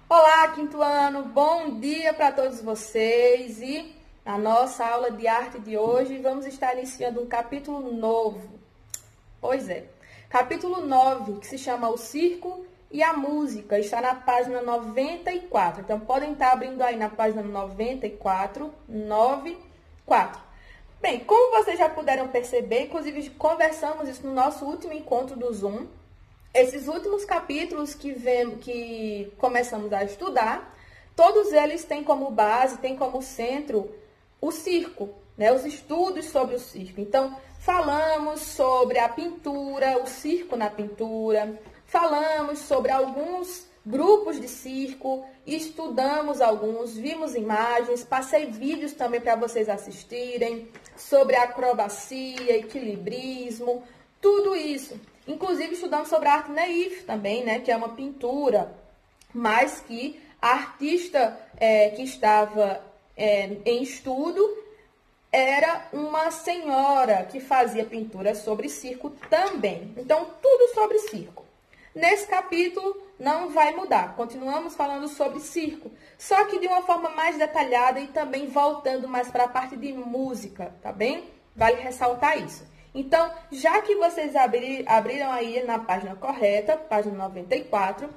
Olá, quinto ano, bom dia para todos vocês. E na nossa aula de arte de hoje vamos estar iniciando um capítulo novo. Pois é, capítulo 9, que se chama O Circo e a Música, está na página 94. Então podem estar abrindo aí na página 94. Bem, como vocês já puderam perceber, inclusive conversamos isso no nosso último encontro do Zoom. Esses últimos capítulos que começamos a estudar, todos eles têm como base, têm como centro o circo, né? Os estudos sobre o circo. Então, falamos sobre a pintura, o circo na pintura, falamos sobre alguns grupos de circo, estudamos alguns, vimos imagens, passei vídeos também para vocês assistirem, sobre acrobacia, equilibrismo, tudo isso. Inclusive, estudamos sobre a arte naif também, né? Que é uma pintura, mas que a artista que estava em estudo era uma senhora que fazia pintura sobre circo também. Então, tudo sobre circo. Nesse capítulo, não vai mudar. Continuamos falando sobre circo, só que de uma forma mais detalhada e também voltando mais para a parte de música, tá bem? Vale ressaltar isso. Então, já que vocês abriram aí na página correta, página 94,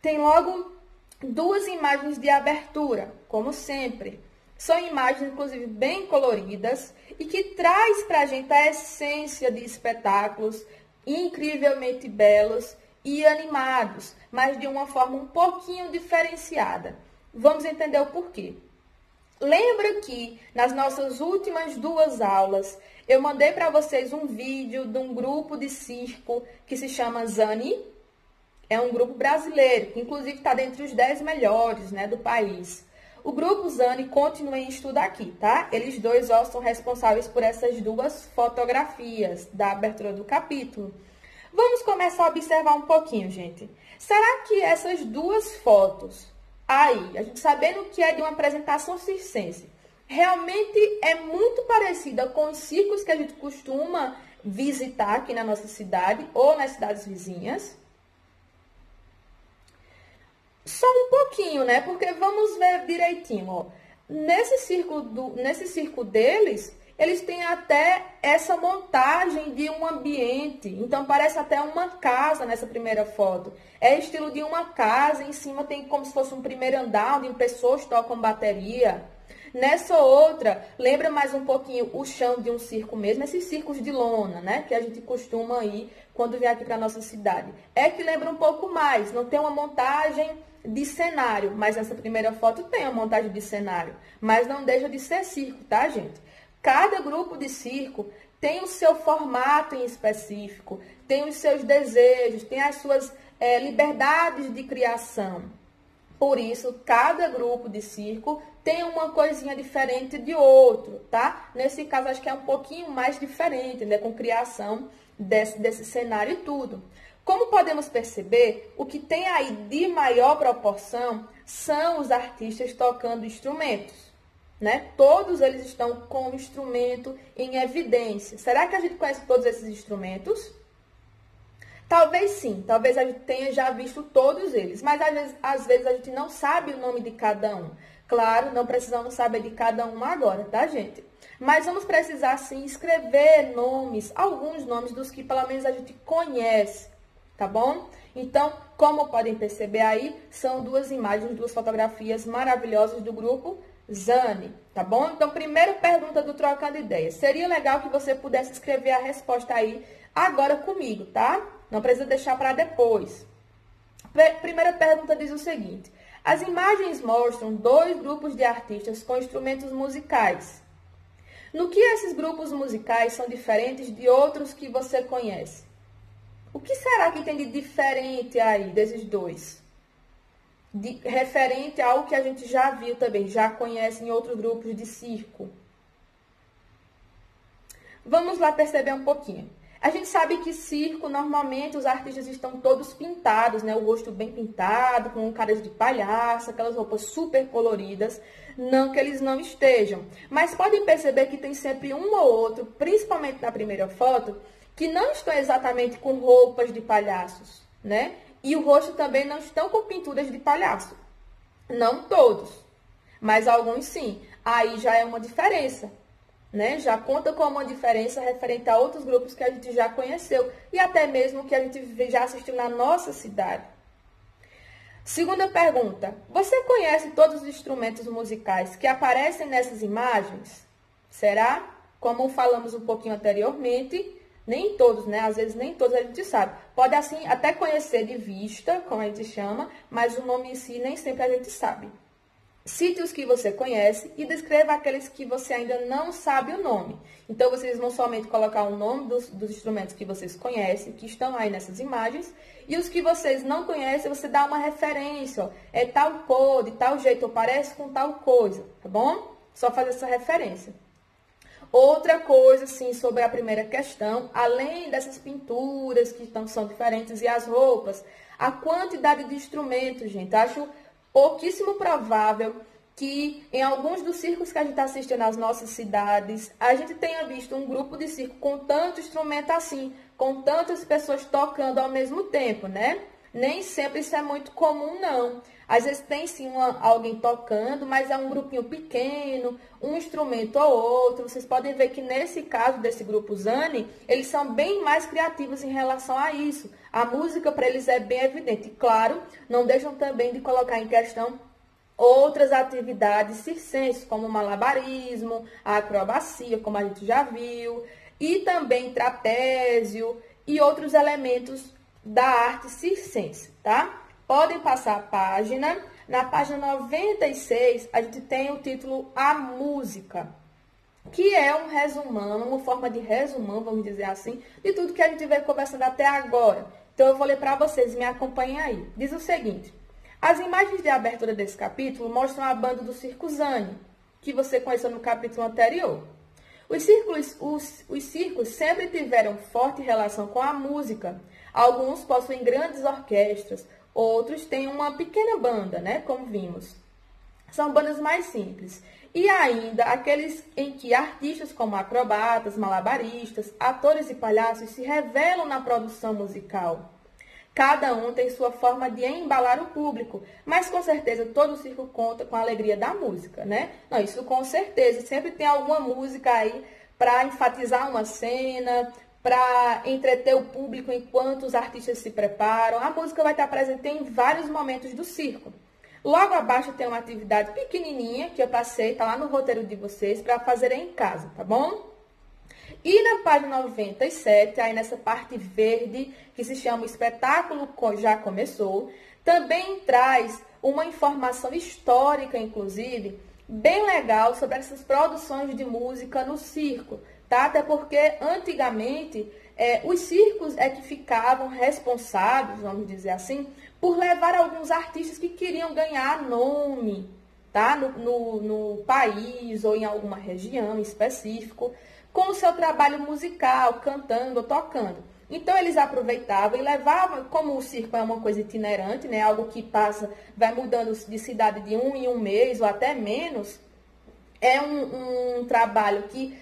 tem logo duas imagens de abertura, como sempre. São imagens, inclusive, bem coloridas e que traz para a gente a essência de espetáculos incrivelmente belos e animados, mas de uma forma um pouquinho diferenciada. Vamos entender o porquê. Lembra que nas nossas últimas duas aulas eu mandei para vocês um vídeo de um grupo de circo que se chama Zani. É um grupo brasileiro, que inclusive está dentre os 10 melhores, né, do país. O grupo Zani continua em estudo aqui, tá? Eles dois são responsáveis por essas duas fotografias da abertura do capítulo. Vamos começar a observar um pouquinho, gente. Será que essas duas fotos aí, a gente sabendo que é de uma apresentação circense, realmente é muito parecida com os circos que a gente costuma visitar aqui na nossa cidade ou nas cidades vizinhas? Só um pouquinho, né? Porque vamos ver direitinho, ó. Nesse circo deles, eles têm até essa montagem de um ambiente. Então, parece até uma casa nessa primeira foto. É estilo de uma casa, em cima tem como se fosse um primeiro andar, onde pessoas tocam bateria. Nessa outra, lembra mais um pouquinho o chão de um circo mesmo, esses circos de lona, né? Que a gente costuma ir quando vem aqui para a nossa cidade. É que lembra um pouco mais, não tem uma montagem de cenário, mas essa primeira foto tem uma montagem de cenário. Mas não deixa de ser circo, tá, gente? Cada grupo de circo tem o seu formato em específico, tem os seus desejos, tem as suas liberdades de criação. Por isso, cada grupo de circo tem uma coisinha diferente de outro, tá? Nesse caso, acho que é um pouquinho mais diferente, né? Com criação desse cenário e tudo. Como podemos perceber, o que tem aí de maior proporção são os artistas tocando instrumentos, né? Todos eles estão com o instrumento em evidência. Será que a gente conhece todos esses instrumentos? Talvez sim, talvez a gente tenha já visto todos eles, mas às vezes a gente não sabe o nome de cada um. Claro, não precisamos saber de cada um agora, tá, gente? Mas vamos precisar, sim, escrever nomes, alguns nomes dos que pelo menos a gente conhece, tá bom? Então, como podem perceber aí, são duas imagens, duas fotografias maravilhosas do grupo Zani, tá bom? Então, primeira pergunta do Trocando Ideias. Seria legal que você pudesse escrever a resposta aí agora comigo, tá? Não precisa deixar para depois. Primeira pergunta diz o seguinte: as imagens mostram dois grupos de artistas com instrumentos musicais. No que esses grupos musicais são diferentes de outros que você conhece? O que será que tem de diferente aí desses dois? Referente ao que a gente já viu também, já conhece em outros grupos de circo. Vamos lá perceber um pouquinho. A gente sabe que circo, normalmente, os artistas estão todos pintados, né? O rosto bem pintado, com caras de palhaço, aquelas roupas super coloridas. Não que eles não estejam. Mas podem perceber que tem sempre um ou outro, principalmente na primeira foto, que não estão exatamente com roupas de palhaços, né? E o rosto também não estão com pinturas de palhaço. Não todos, mas alguns sim. Aí já é uma diferença, né? Já conta com uma diferença referente a outros grupos que a gente já conheceu e até mesmo que a gente já assistiu na nossa cidade. Segunda pergunta: você conhece todos os instrumentos musicais que aparecem nessas imagens? Será? Como falamos um pouquinho anteriormente, nem todos, né? Às vezes nem todos a gente sabe. Pode assim até conhecer de vista, como a gente chama, mas o nome em si nem sempre a gente sabe. Cite os que você conhece e descreva aqueles que você ainda não sabe o nome. Então, vocês vão somente colocar o nome dos instrumentos que vocês conhecem, que estão aí nessas imagens, e os que vocês não conhecem, você dá uma referência, ó, é tal cor, de tal jeito, ou parece com tal coisa, tá bom? Só fazer essa referência. Outra coisa, assim, sobre a primeira questão, além dessas pinturas que são diferentes e as roupas, a quantidade de instrumentos, gente, acho pouquíssimo provável que em alguns dos circos que a gente está assistindo nas nossas cidades, a gente tenha visto um grupo de circo com tanto instrumento assim, com tantas pessoas tocando ao mesmo tempo, né? Nem sempre isso é muito comum, não. Às vezes tem sim alguém tocando, mas é um grupinho pequeno, um instrumento ou outro. Vocês podem ver que nesse caso desse grupo Zani, eles são bem mais criativos em relação a isso. A música para eles é bem evidente. E, claro, não deixam também de colocar em questão outras atividades circenses, como malabarismo, a acrobacia, como a gente já viu, e também trapézio e outros elementos da arte circense, tá? Podem passar a página. Na página 96, a gente tem o título A Música, que é um resumão, uma forma de resumão, vamos dizer assim, de tudo que a gente veio conversando até agora. Então, eu vou ler para vocês, me acompanhem aí. Diz o seguinte: as imagens de abertura desse capítulo mostram a banda do Circo Zani, que você conheceu no capítulo anterior. Os circos sempre tiveram forte relação com a música. Alguns possuem grandes orquestras, outros têm uma pequena banda, né, como vimos. São bandas mais simples. E ainda aqueles em que artistas como acrobatas, malabaristas, atores e palhaços se revelam na produção musical. Cada um tem sua forma de embalar o público, mas com certeza todo circo conta com a alegria da música, né? Não, isso com certeza. Sempre tem alguma música aí para enfatizar uma cena, para entreter o público enquanto os artistas se preparam. A música vai estar presente em vários momentos do circo. Logo abaixo tem uma atividade pequenininha que eu passei, está lá no roteiro de vocês, para fazerem em casa, tá bom? E na página 97, aí nessa parte verde, que se chama O Espetáculo Já Começou, também traz uma informação histórica, inclusive, bem legal sobre essas produções de música no circo, tá? Até porque, antigamente, os circos é que ficavam responsáveis, vamos dizer assim, por levar alguns artistas que queriam ganhar nome, tá? No país ou em alguma região específico, com o seu trabalho musical, cantando ou tocando. Então, eles aproveitavam e levavam, como o circo é uma coisa itinerante, né? Algo que passa, vai mudando de cidade de um em um mês ou até menos, é um trabalho que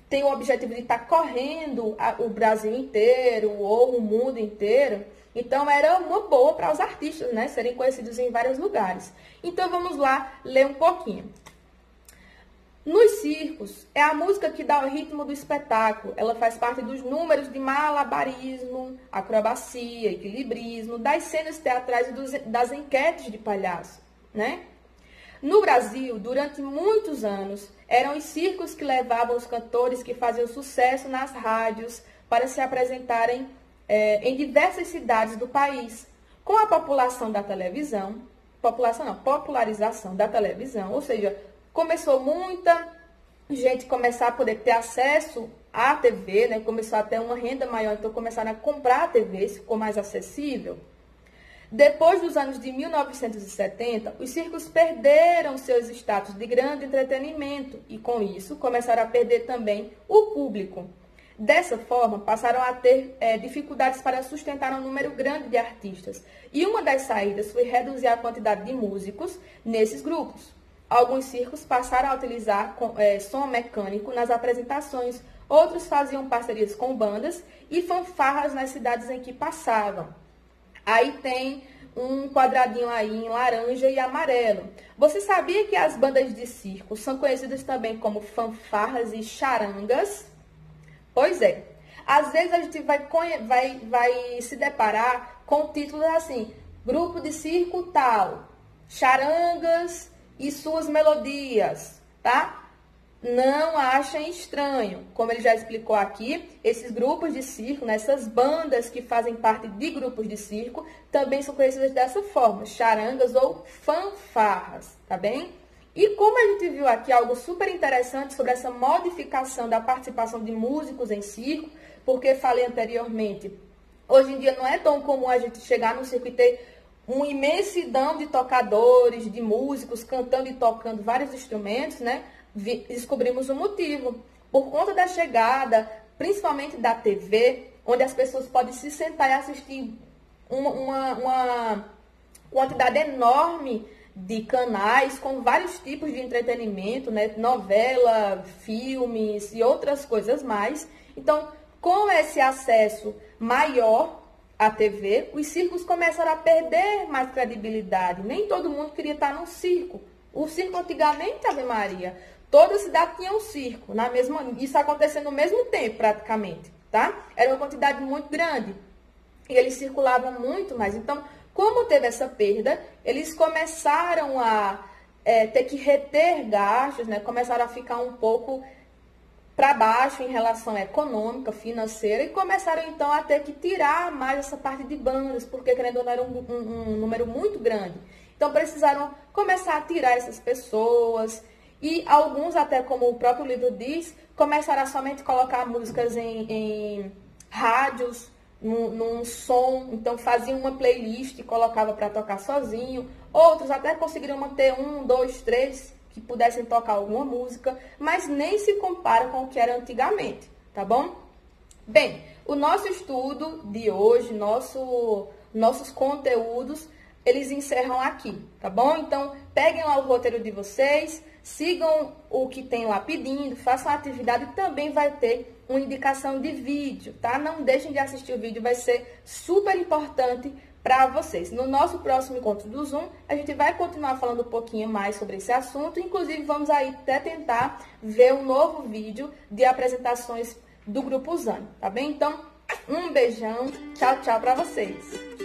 tem o objetivo de estar correndo o Brasil inteiro ou o mundo inteiro. Então, era uma boa para os artistas, né? Serem conhecidos em vários lugares. Então, vamos lá ler um pouquinho. Nos circos, é a música que dá o ritmo do espetáculo. Ela faz parte dos números de malabarismo, acrobacia, equilibrismo, das cenas teatrais e das enquetes de palhaço, né? No Brasil, durante muitos anos, eram os circos que levavam os cantores que faziam sucesso nas rádios para se apresentarem em diversas cidades do país. Com a popularização da televisão, ou seja, começou muita gente começar a poder ter acesso à TV, né? Começou a ter uma renda maior, então começaram a comprar a TV, isso ficou mais acessível. Depois dos anos de 1970, os circos perderam seus status de grande entretenimento e, com isso, começaram a perder também o público. Dessa forma, passaram a ter dificuldades para sustentar um número grande de artistas. E uma das saídas foi reduzir a quantidade de músicos nesses grupos. Alguns circos passaram a utilizar som mecânico nas apresentações, outros faziam parcerias com bandas e fanfarras nas cidades em que passavam. Aí tem um quadradinho aí em laranja e amarelo. Você sabia que as bandas de circo são conhecidas também como fanfarras e charangas? Pois é. Às vezes a gente vai se deparar com títulos assim, grupo de circo tal, charangas e suas melodias, tá? Não achem estranho. Como ele já explicou aqui, esses grupos de circo, né, essas bandas que fazem parte de grupos de circo, também são conhecidas dessa forma, charangas ou fanfarras, tá bem? E como a gente viu aqui algo super interessante sobre essa modificação da participação de músicos em circo, porque falei anteriormente, hoje em dia não é tão comum a gente chegar no circo e ter uma imensidão de tocadores, de músicos, cantando e tocando vários instrumentos, né? Descobrimos o motivo. Por conta da chegada, principalmente da TV, onde as pessoas podem se sentar e assistir uma quantidade enorme de canais com vários tipos de entretenimento, né? Novela, filmes e outras coisas mais. Então, com esse acesso maior à TV, os circos começaram a perder mais credibilidade. Nem todo mundo queria estar num circo. O circo antigamente, Ave Maria, toda cidade tinha um circo, isso acontecendo no mesmo tempo, praticamente, tá? Era uma quantidade muito grande. E eles circulavam muito mais. Então, como teve essa perda, eles começaram a ter que reter gastos, né? Começaram a ficar um pouco para baixo em relação econômica, financeira, e começaram então a ter que tirar mais essa parte de bandas, porque querendo ou não era um número muito grande. Então precisaram começar a tirar essas pessoas, e alguns, até como o próprio livro diz, começaram a somente colocar músicas em rádios, num som, então faziam uma playlist e colocava para tocar sozinho. Outros até conseguiram manter 1, 2, 3 que pudessem tocar alguma música, mas nem se compara com o que era antigamente, tá bom? Bem, o nosso estudo de hoje, nossos conteúdos, eles encerram aqui, tá bom? Então, peguem lá o roteiro de vocês, sigam o que tem lá pedindo, façam a atividade e também vai ter uma indicação de vídeo, tá? Não deixem de assistir o vídeo, vai ser super importante para vocês. No nosso próximo encontro do Zoom, a gente vai continuar falando um pouquinho mais sobre esse assunto, inclusive vamos aí até tentar ver um novo vídeo de apresentações do Grupo Uzani, tá bem? Então, um beijão, tchau, tchau para vocês!